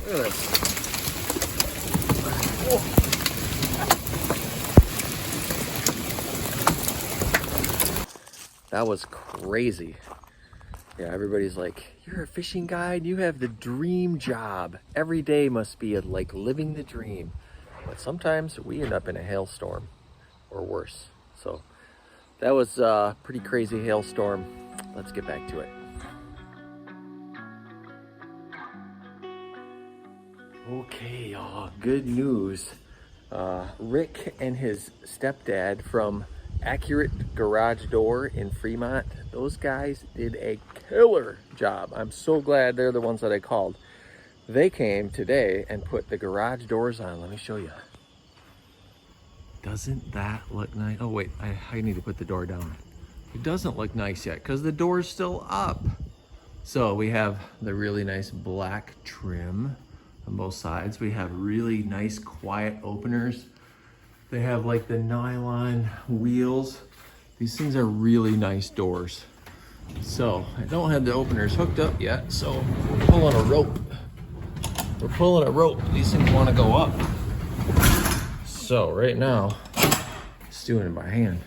Look at this. That was crazy. Yeah, everybody's like, you're a fishing guide, you have the dream job. Every day must be like living the dream. But sometimes we end up in a hailstorm or worse. So that was a pretty crazy hailstorm. Let's get back to it. Okay, y'all, good news. Rick and his stepdad from Accurate Garage Door in Fremont, those guys did a killer job. I'm so glad they're the ones that I called. They came today and put the garage doors on. Let me show you. Doesn't that look nice? Oh wait, I need to put the door down. It doesn't look nice yet because the door's still up. So we have the really nice black trim on both sides. We have really nice quiet openers. They have like the nylon wheels. These things are really nice doors. So I don't have the openers hooked up yet, so we're pulling a rope. We're pulling a rope. These things want to go up. So right now, just doing it by hand.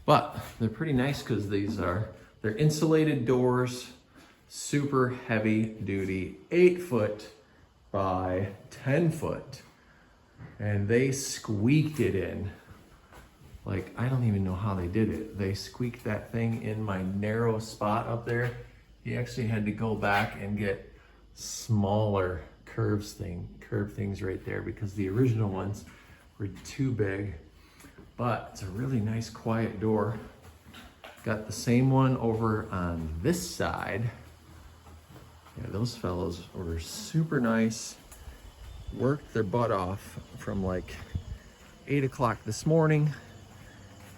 But they're pretty nice because they're insulated doors, super heavy duty, 8 foot by 10 foot. And they squeaked it in. Like, I don't even know how they did it. They squeaked that thing in my narrow spot up there. He actually had to go back and get smaller curved things right there because the original ones were too big. But it's a really nice quiet door. Got the same one over on this side. Yeah, those fellows were super nice. Worked their butt off from like 8 o'clock this morning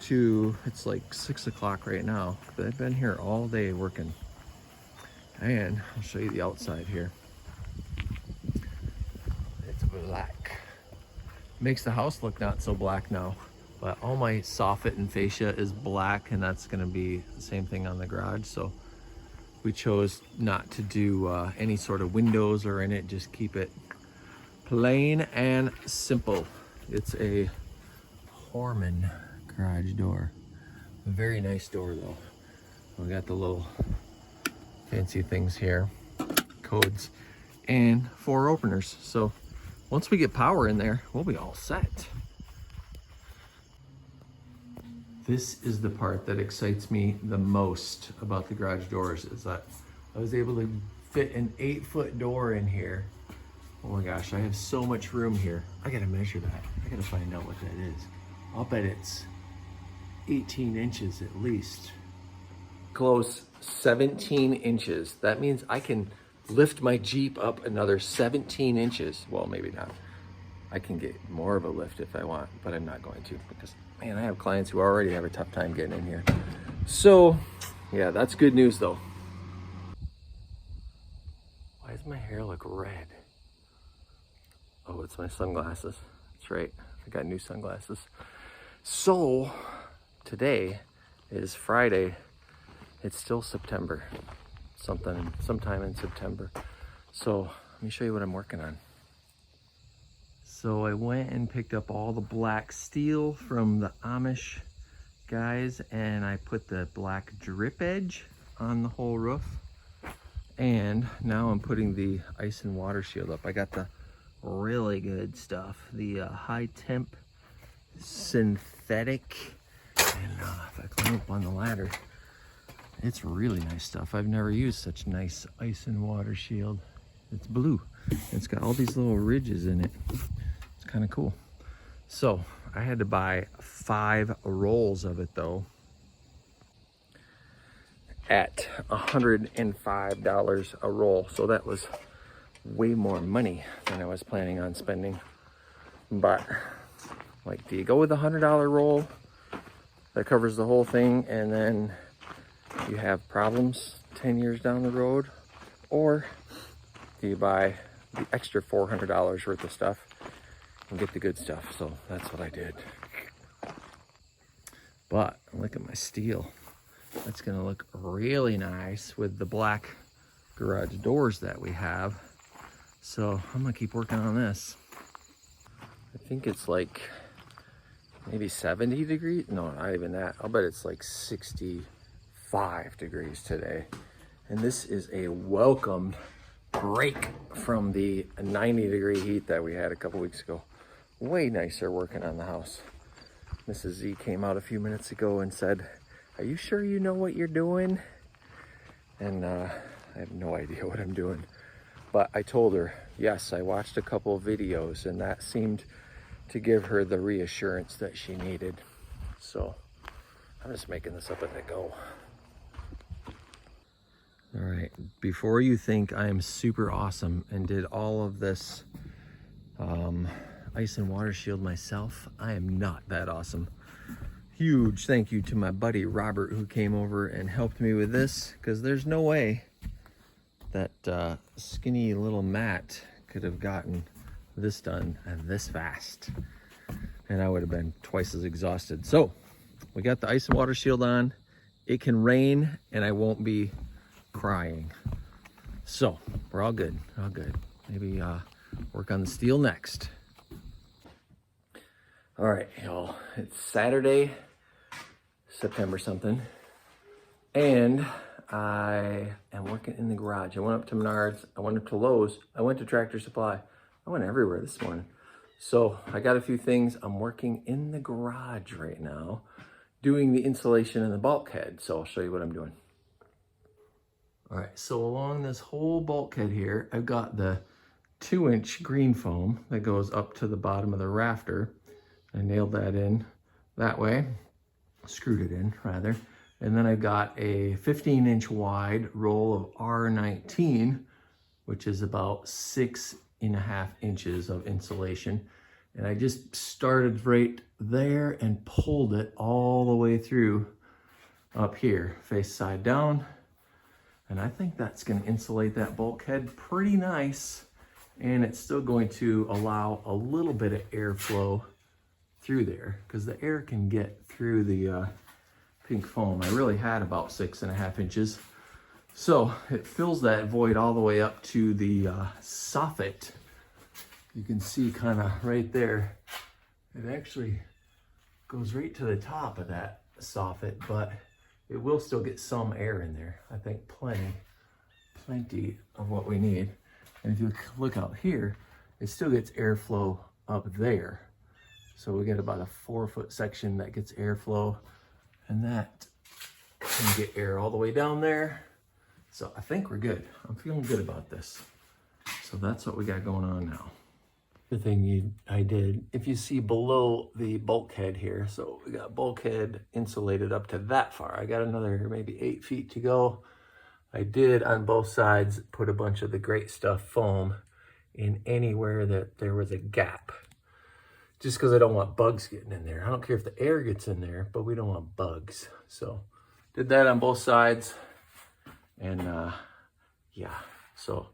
to it's like 6 o'clock right now. They've been here all day working. And I'll show you the outside here. It's black. Makes the house look not so black now, but all my soffit and fascia is black, and that's gonna be the same thing on the garage. So we chose not to do any sort of windows or in it, just keep it plain and simple. It's a Horman garage door. A very nice door though. We got the little fancy things here, codes, and 4 openers. So once we get power in there, we'll be all set. This is the part that excites me the most about the garage doors, is that I was able to fit an 8 foot door in here. Oh my gosh, I have so much room here. I gotta measure that. I gotta find out what that is. I'll bet it's 18 inches at least. Close 17 inches. That means I can lift my Jeep up another 17 inches. Well, maybe not. I can get more of a lift if I want, but I'm not going to because, man, I have clients who already have a tough time getting in here. So, yeah, that's good news though. Why does my hair look red? Oh, it's my sunglasses. That's right. I got new sunglasses. So today is Friday. It's still September. Sometime in September. So let me show you what I'm working on. So I went and picked up all the black steel from the Amish guys, and I put the black drip edge on the whole roof. And now I'm putting the ice and water shield up. I got the really good stuff, the high temp synthetic, and if I climb up on the ladder, it's really nice stuff. I've never used such nice ice and water shield. It's blue. It's got all these little ridges in it. It's kind of cool. So I had to buy 5 rolls of it though, at $105 a roll. So that was way more money than I was planning on spending. But like, do you go with a $100 roll that covers the whole thing and then you have problems 10 years down the road? Or do you buy the extra $400 worth of stuff and get the good stuff? So that's what I did. But look at my steel. That's gonna look really nice with the black garage doors that we have. So I'm gonna keep working on this. I think it's like maybe 70 degrees. No, not even that. I'll bet it's like 65 degrees today. And this is a welcomed break from the 90-degree heat that we had a couple weeks ago. Way nicer working on the house. Mrs. Z came out a few minutes ago and said, "Are you sure you know what you're doing?" And I have no idea what I'm doing. But I told her, yes, I watched a couple of videos, and that seemed to give her the reassurance that she needed. So I'm just making this up as I go. All right, before you think I am super awesome and did all of this ice and water shield myself, I am not that awesome. Huge thank you to my buddy Robert, who came over and helped me with this, because there's no way that skinny little Matt could have gotten this done this fast, and I would have been twice as exhausted. So we got the ice and water shield on. It can rain and I won't be crying. So we're all good, all good. Maybe work on the steel next. All right, y'all, it's Saturday, September something, and I am working in the garage. I went up to Menards, I went up to Lowe's, I went to Tractor Supply. I went everywhere this morning. So I got a few things. I'm working in the garage right now, doing the insulation in the bulkhead. So I'll show you what I'm doing. All right, so along this whole bulkhead here, I've got the 2-inch green foam that goes up to the bottom of the rafter. I nailed that in that way, screwed it in rather. And then I've got a 15-inch wide roll of R19, which is about 6.5 inches of insulation. And I just started right there and pulled it all the way through up here, face side down. And I think that's gonna insulate that bulkhead pretty nice. And it's still going to allow a little bit of airflow through there, because the air can get through the pink foam. I really had about 6.5 inches. So it fills that void all the way up to the soffit. You can see kind of right there, it actually goes right to the top of that soffit, but it will still get some air in there. I think plenty of what we need. And if you look out here, it still gets airflow up there. So we get about a 4-foot section that gets airflow, and that can get air all the way down there. So I think we're good. I'm feeling good about this. So that's what we got going on now. The thing I did, if you see below the bulkhead here, so we got bulkhead insulated up to that far. I got another maybe 8 feet to go. I did on both sides put a bunch of the Great Stuff foam in anywhere that there was a gap. Just because I don't want bugs getting in there. I don't care if the air gets in there, but we don't want bugs. So did that on both sides. And yeah, so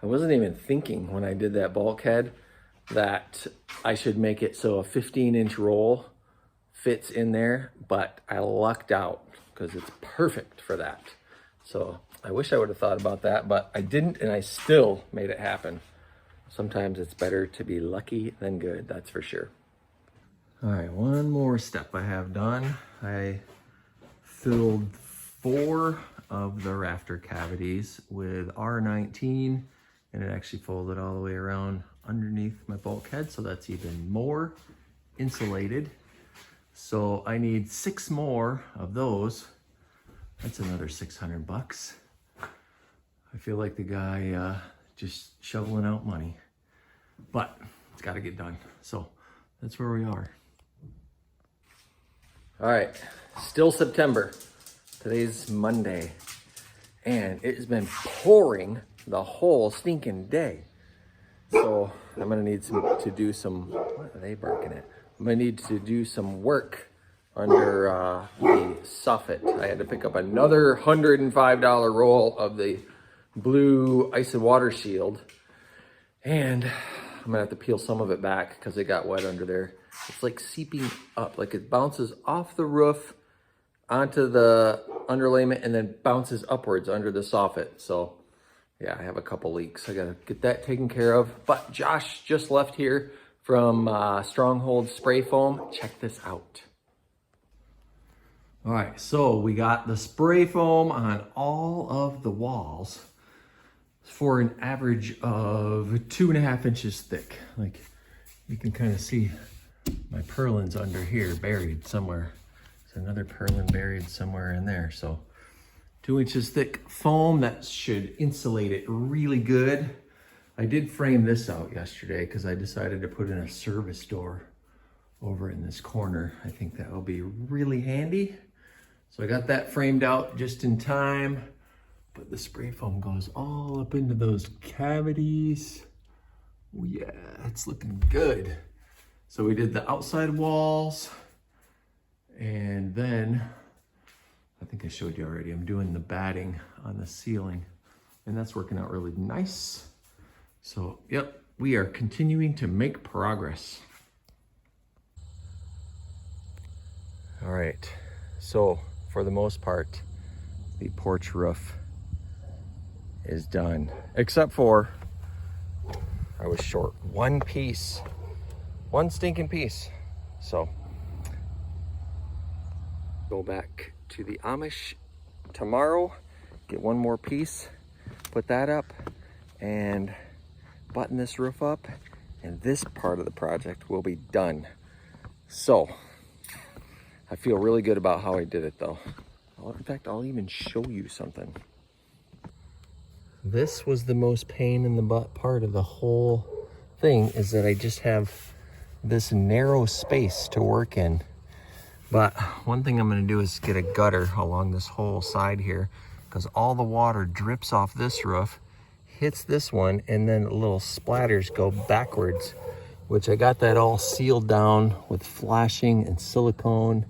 I wasn't even thinking when I did that bulkhead that I should make it so a 15-inch roll fits in there, but I lucked out because it's perfect for that. So I wish I would have thought about that, but I didn't, and I still made it happen. Sometimes it's better to be lucky than good, that's for sure. All right, one more step I have done. I filled 4 of the rafter cavities with R19, and it actually folded all the way around underneath my bulkhead, so that's even more insulated. So I need 6 more of those. That's another $600. I feel like the guy just shoveling out money, but it's got to get done. So that's where we are. All right, still September. Today's Monday, and it has been pouring the whole stinking day. So I'm gonna need to do some, what are they barking at? I'm gonna need to do some work under the soffit. I had to pick up another $105 roll of the blue ice and water shield, and I'm gonna have to peel some of it back because it got wet under there. It's like seeping up, like it bounces off the roof onto the underlayment and then bounces upwards under the soffit. So yeah, I have a couple leaks. I gotta get that taken care of. But Josh just left here from Stronghold Spray Foam. Check this out. All right, so we got the spray foam on all of the walls for an average of 2.5 inches thick. Like you can kind of see my purlins under here buried somewhere. There's another purlin buried somewhere in there. So 2 inches thick foam, that should insulate it really good. I did frame this out yesterday because I decided to put in a service door over in this corner. I think that will be really handy. So I got that framed out just in time, but the spray foam goes all up into those cavities. Oh yeah, it's looking good. So we did the outside walls, and then I think I showed you already, I'm doing the batting on the ceiling, and that's working out really nice. So yep, we are continuing to make progress. All right, so for the most part, the porch roof is done, except for I was short one piece, one stinking piece. So go back to the Amish tomorrow, get one more piece, put that up, and button this roof up, and this part of the project will be done. So I feel really good about how I did it though. In fact, I'll even show you something. This was the most pain in the butt part of the whole thing, is that I just have this narrow space to work in. But one thing I'm gonna do is get a gutter along this whole side here, because all the water drips off this roof, hits this one, and then little splatters go backwards, which I got that all sealed down with flashing and silicone.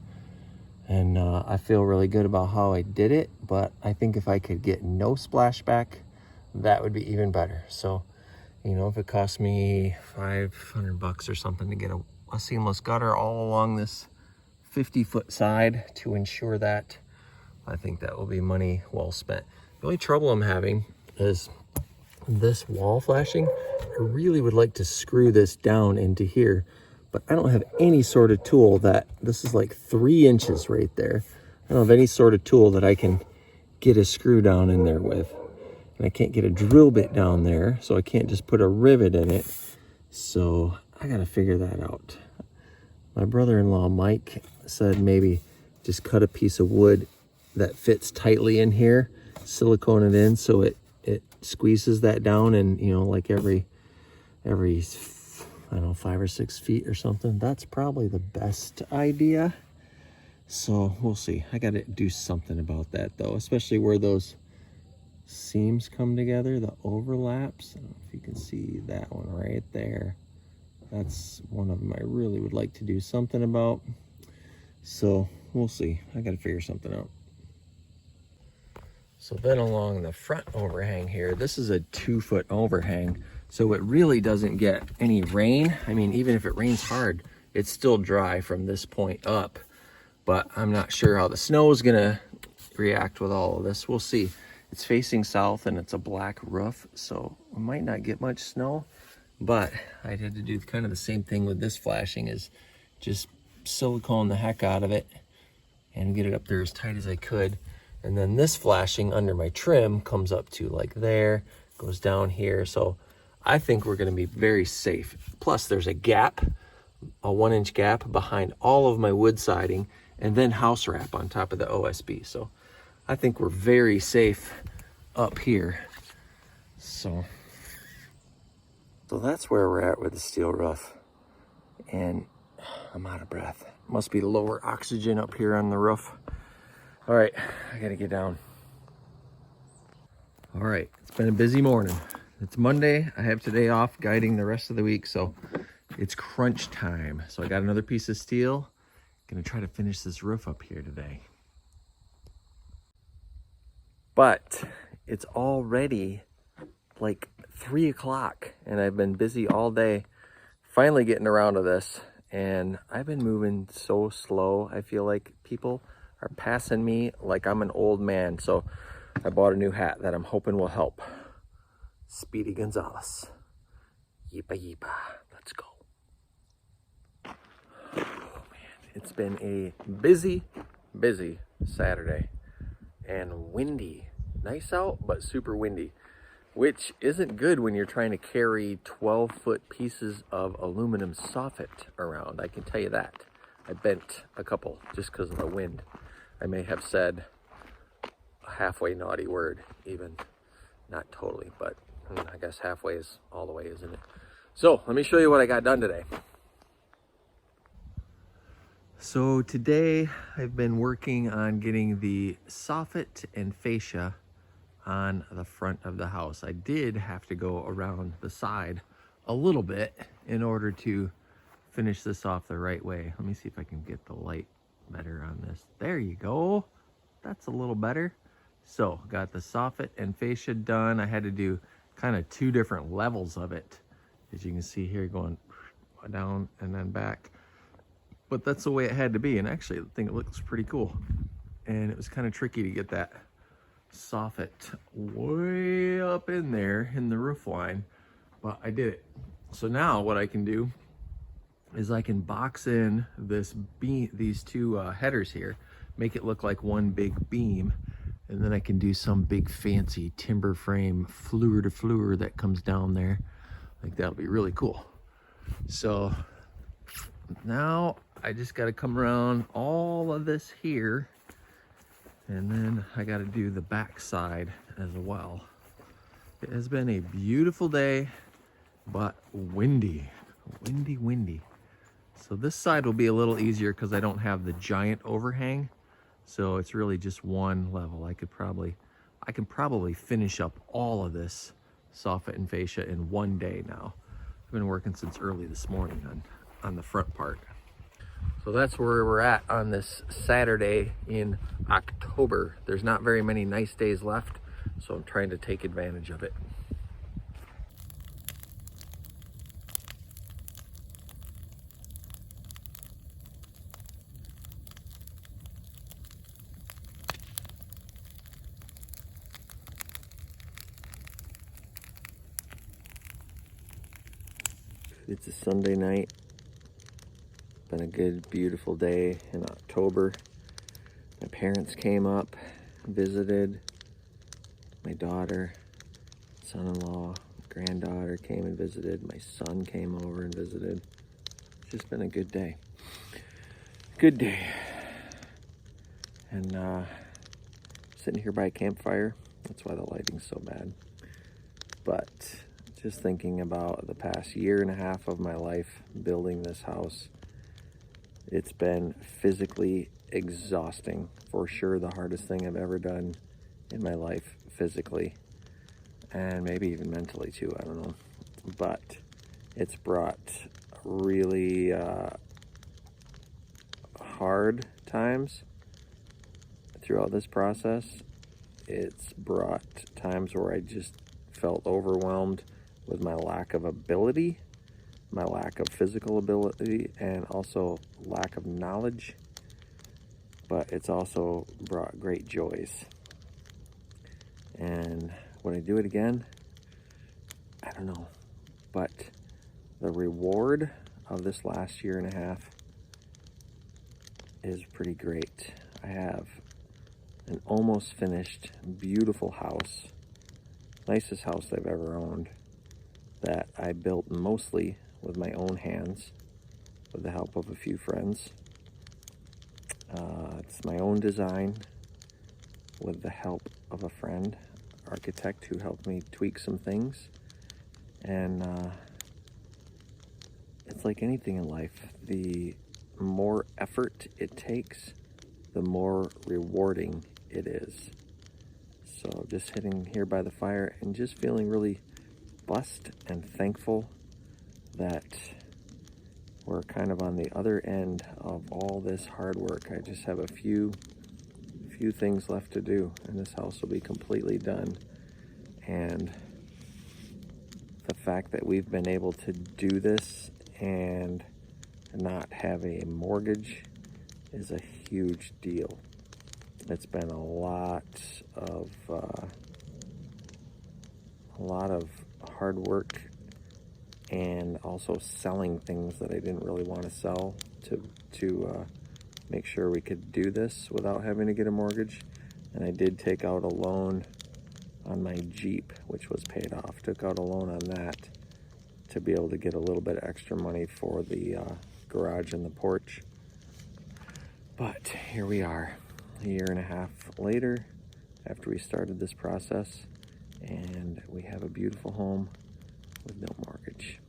And I feel really good about how I did it, but I think if I could get no splashback, that would be even better. So, you know, if it cost me $500 or something to get a seamless gutter all along this 50-foot side to ensure that, I think that will be money well spent. The only trouble I'm having is this wall flashing. I really would like to screw this down into here, but I don't have any sort of tool that, this is like 3 inches right there. I don't have any sort of tool that I can get a screw down in there with. And I can't get a drill bit down there, so I can't just put a rivet in it. So I gotta figure that out. My brother-in-law, Mike, said maybe just cut a piece of wood that fits tightly in here, silicone it in so it squeezes that down, and you know, like every I don't know, 5 or 6 feet or something. That's probably the best idea. So we'll see. I got to do something about that though, especially where those seams come together, the overlaps. I don't know if you can see that one right there. That's one of them I really would like to do something about. So we'll see. I got to figure something out. So then along the front overhang here, this is a 2-foot overhang. So it really doesn't get any rain. I mean, even if it rains hard, it's still dry from this point up. But I'm not sure how the snow is gonna react with all of this. We'll see. It's facing south and it's a black roof, so we might not get much snow. But I had to do kind of the same thing with this flashing, is just silicone the heck out of it and get it up there as tight as I could. And then this flashing under my trim comes up to like there, goes down here. So I think we're gonna be very safe. Plus there's a gap, a 1-inch gap behind all of my wood siding, and then house wrap on top of the OSB. So I think we're very safe up here. So that's where we're at with the steel roof. And I'm out of breath. Must be lower oxygen up here on the roof. All right, I gotta get down. All right, it's been a busy morning. It's Monday. I have today off, guiding the rest of the week, so it's crunch time. So I got another piece of steel. Gonna try to finish this roof up here today. But it's already like 3 o'clock and I've been busy all day finally getting around to this, and I've been moving so slow. I feel like people are passing me like I'm an old man. So I bought a new hat that I'm hoping will help. Speedy Gonzalez. Yeepa yeepa. Let's go. Oh man, it's been a busy Saturday and windy. Nice out, but super windy, which isn't good when you're trying to carry 12-foot pieces of aluminum soffit around. I can tell you that. I bent a couple just because of the wind. I may have said a halfway naughty word, even. Not totally, but I guess halfway is all the way, isn't it? So let me show you what I got done today. So today I've been working on getting the soffit and fascia on the front of the house. I did have to go around the side a little bit in order to finish this off the right way. Let me see if I can get the light better on this. There you go. That's a little better. So got the soffit and fascia done. I had to do kind of two different levels of it, as you can see here, going down and then back. But that's the way it had to be, and actually I think it looks pretty cool. And it was kind of tricky to get that soffit way up in there in the roof line, but I did it. So now what I can do is I can box in this beam, these two headers here, make it look like one big beam, and then I can do some big fancy timber frame floor to floor that comes down there. I think that'll be really cool. So now I just got to come around all of this here, and then I got to do the back side as well. It has been a beautiful day, but windy. So this side will be a little easier because I don't have the giant overhang. So it's really just one level. I can probably finish up all of this soffit and fascia in one day now. I've been working since early this morning on the front part. So that's where we're at on this Saturday in October. There's not very many nice days left, so I'm trying to take advantage of it. It's a Sunday night. Been a good, beautiful day in October. My parents came up, visited. My daughter, son-in-law, granddaughter came and visited. My son came over and visited. It's just been a good day. Good day. And sitting here by a campfire. That's why the lighting's so bad. But just thinking about the past year and a half of my life building this house. It's been physically exhausting. For sure the hardest thing I've ever done in my life physically. And maybe even mentally too, I don't know. But it's brought really hard times throughout this process. It's brought times where I just felt overwhelmed with my lack of ability, my lack of physical ability, and also lack of knowledge. But it's also brought great joys. And would I do it again? I don't know. But the reward of this last year and a half is pretty great. I have an almost finished, beautiful house, nicest house I've ever owned, that I built mostly with my own hands, with the help of a few friends. It's my own design, with the help of a friend, architect, who helped me tweak some things. And it's like anything in life. The more effort it takes, the more rewarding it is. So just sitting here by the fire and just feeling really blessed and thankful that we're kind of on the other end of all this hard work. I just have a few things left to do, and this house will be completely done. And the fact that we've been able to do this and not have a mortgage is a huge deal. It's been a lot a lot of hard work and also selling things that I didn't really want to sell to make sure we could do this without having to get a mortgage. And I did take out a loan on my Jeep, which was paid off. Took out a loan on that to be able to get a little bit extra money for the garage and the porch. But here we are, a year and a half later, after we started this process, and we have a beautiful home with no mortgage.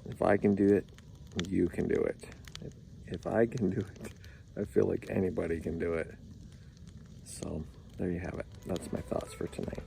If I can do it, you can do it. If I can do it, I feel like anybody can do it. So there you have it. That's my thoughts for tonight.